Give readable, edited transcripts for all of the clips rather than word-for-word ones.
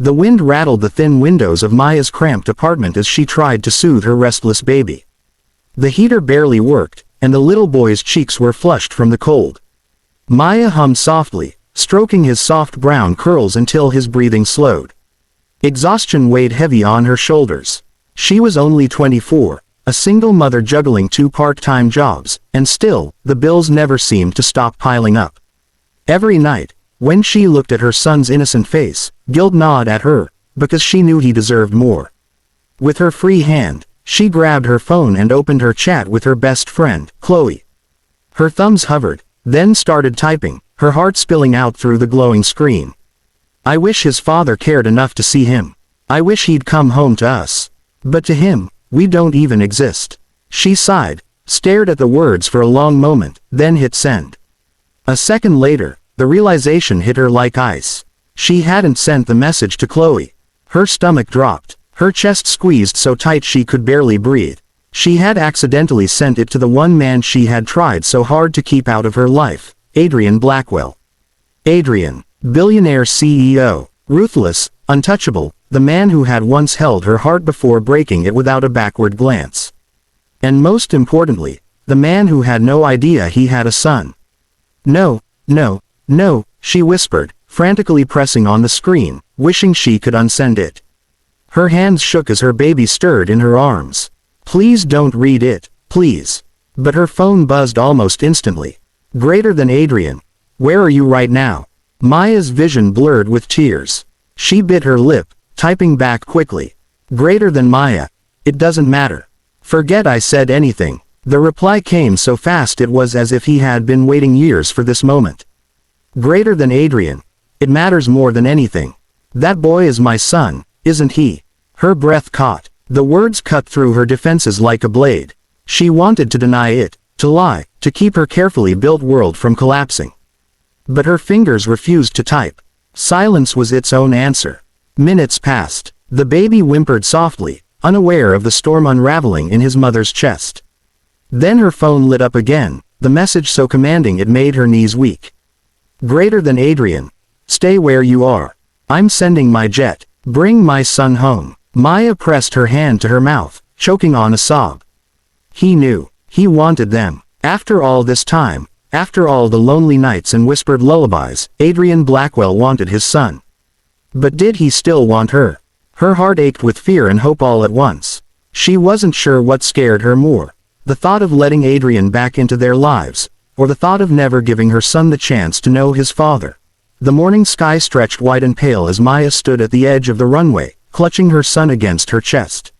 The wind rattled the thin windows of Maya's cramped apartment as she tried to soothe her restless baby. The heater barely worked, and the little boy's cheeks were flushed from the cold. Maya hummed softly, stroking his soft brown curls until his breathing slowed. Exhaustion weighed heavy on her shoulders. She was only 24, a single mother juggling 2 part-time jobs, and still, the bills never seemed to stop piling up. Every night, when she looked at her son's innocent face, guilt gnawed at her, because she knew he deserved more. With her free hand, she grabbed her phone and opened her chat with her best friend, Chloe. Her thumbs hovered, then started typing, her heart spilling out through the glowing screen. "I wish his father cared enough to see him. I wish he'd come home to us. But to him, we don't even exist." She sighed, stared at the words for a long moment, then hit send. A second later, the realization hit her like ice. She hadn't sent the message to Chloe. Her stomach dropped, her chest squeezed so tight she could barely breathe. She had accidentally sent it to the one man she had tried so hard to keep out of her life, Adrian Blackwell. Adrian, billionaire CEO, ruthless, untouchable, the man who had once held her heart before breaking it without a backward glance. And most importantly, the man who had no idea he had a son. "No, no, no," she whispered, frantically pressing on the screen, wishing she could unsend it. Her hands shook as her baby stirred in her arms. "Please don't read it, please." But her phone buzzed almost instantly. "Greater than Adrian. Where are you right now?" Maya's vision blurred with tears. She bit her lip, typing back quickly. "Greater than Maya. It doesn't matter. Forget I said anything." The reply came so fast it was as if he had been waiting years for this moment. "Greater than Adrian. It matters more than anything. That boy is my son, isn't he?" Her breath caught. The words cut through her defenses like a blade. She wanted to deny it, to lie, to keep her carefully built world from collapsing. But her fingers refused to type. Silence was its own answer. Minutes passed. The baby whimpered softly, unaware of the storm unraveling in his mother's chest. Then her phone lit up again, the message so commanding it made her knees weak. "Greater than Adrian. Stay where you are. I'm sending my jet. Bring my son home." Maya pressed her hand to her mouth, choking on a sob. He knew. He wanted them. After all this time, after all the lonely nights and whispered lullabies, Adrian Blackwell wanted his son. But did he still want her? Her heart ached with fear and hope all at once. She wasn't sure what scared her more. The thought of letting Adrian back into their lives, or the thought of never giving her son the chance to know his father. The morning sky stretched white and pale as Maya stood at the edge of the runway, clutching her son against her chest.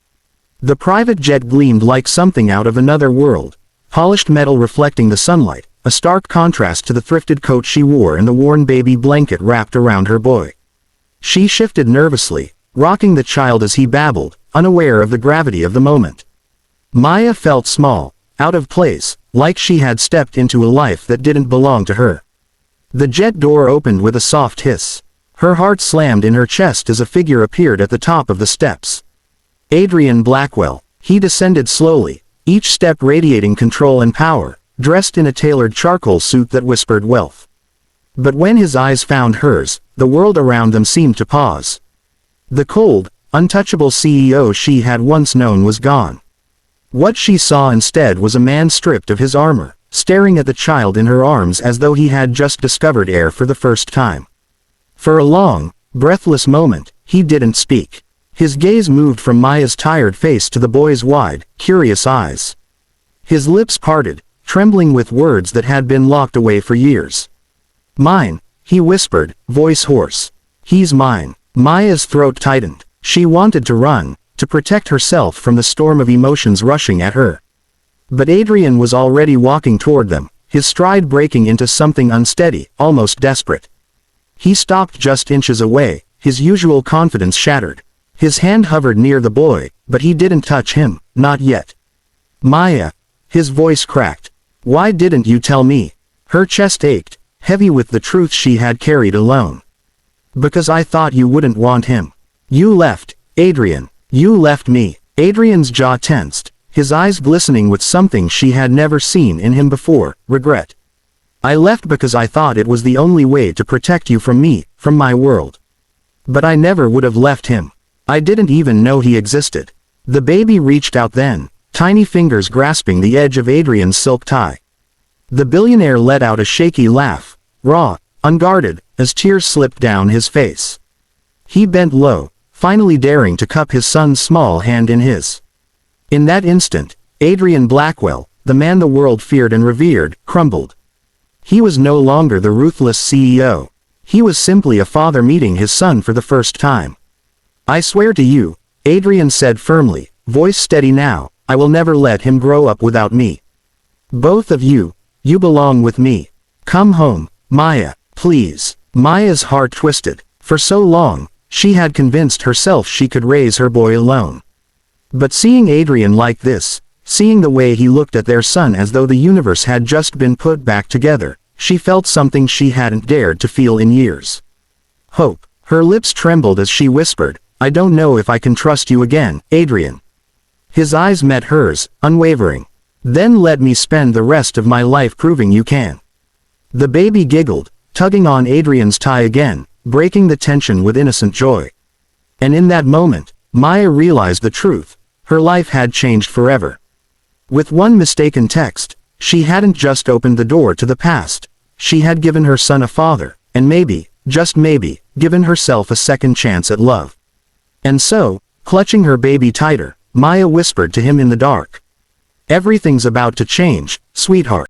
The private jet gleamed like something out of another world, polished metal reflecting the sunlight, a stark contrast to the thrifted coat she wore and the worn baby blanket wrapped around her boy. She shifted nervously, rocking the child as he babbled, unaware of the gravity of the moment. Maya felt small, out of place, like she had stepped into a life that didn't belong to her. The jet door opened with a soft hiss. Her heart slammed in her chest as a figure appeared at the top of the steps. Adrian Blackwell. He descended slowly, each step radiating control and power, dressed in a tailored charcoal suit that whispered wealth. But when his eyes found hers, the world around them seemed to pause. The cold, untouchable CEO she had once known was gone. What she saw instead was a man stripped of his armor, staring at the child in her arms as though he had just discovered air for the first time. For a long, breathless moment, he didn't speak. His gaze moved from Maya's tired face to the boy's wide, curious eyes. His lips parted, trembling with words that had been locked away for years. "Mine," he whispered, voice hoarse. "He's mine." Maya's throat tightened. She wanted to run, to protect herself from the storm of emotions rushing at her. But Adrian was already walking toward them, his stride breaking into something unsteady, almost desperate. He stopped just inches away, his usual confidence shattered. His hand hovered near the boy, but he didn't touch him, not yet. "Maya." His voice cracked. "Why didn't you tell me?" Her chest ached, heavy with the truth she had carried alone. "Because I thought you wouldn't want him. You left, Adrian. You left me." Adrian's jaw tensed, his eyes glistening with something she had never seen in him before, regret. "I left because I thought it was the only way to protect you from me, from my world." But I never would have left him. I didn't even know he existed. The baby reached out then, tiny fingers grasping the edge of Adrian's silk tie. The billionaire let out a shaky laugh, raw, unguarded, as tears slipped down his face. He bent low, finally daring to cup his son's small hand in his. In that instant, Adrian Blackwell, the man the world feared and revered, crumbled. He was no longer the ruthless CEO. He was simply a father meeting his son for the first time. I swear to you, Adrian said firmly, voice steady now, I will never let him grow up without me. Both of you, you belong with me. Come home, Maya, please. Maya's heart twisted. For so long, she had convinced herself she could raise her boy alone. But seeing Adrian like this, seeing the way he looked at their son as though the universe had just been put back together, she felt something she hadn't dared to feel in years. Hope. Her lips trembled as she whispered, I don't know if I can trust you again, Adrian. His eyes met hers, unwavering. Then let me spend the rest of my life proving you can. The baby giggled, tugging on Adrian's tie again, breaking the tension with innocent joy. And in that moment, Maya realized the truth. Her life had changed forever. With one mistaken text, she hadn't just opened the door to the past. She had given her son a father, and maybe, just maybe, given herself a second chance at love. And so, clutching her baby tighter, Maya whispered to him in the dark. Everything's about to change, sweetheart.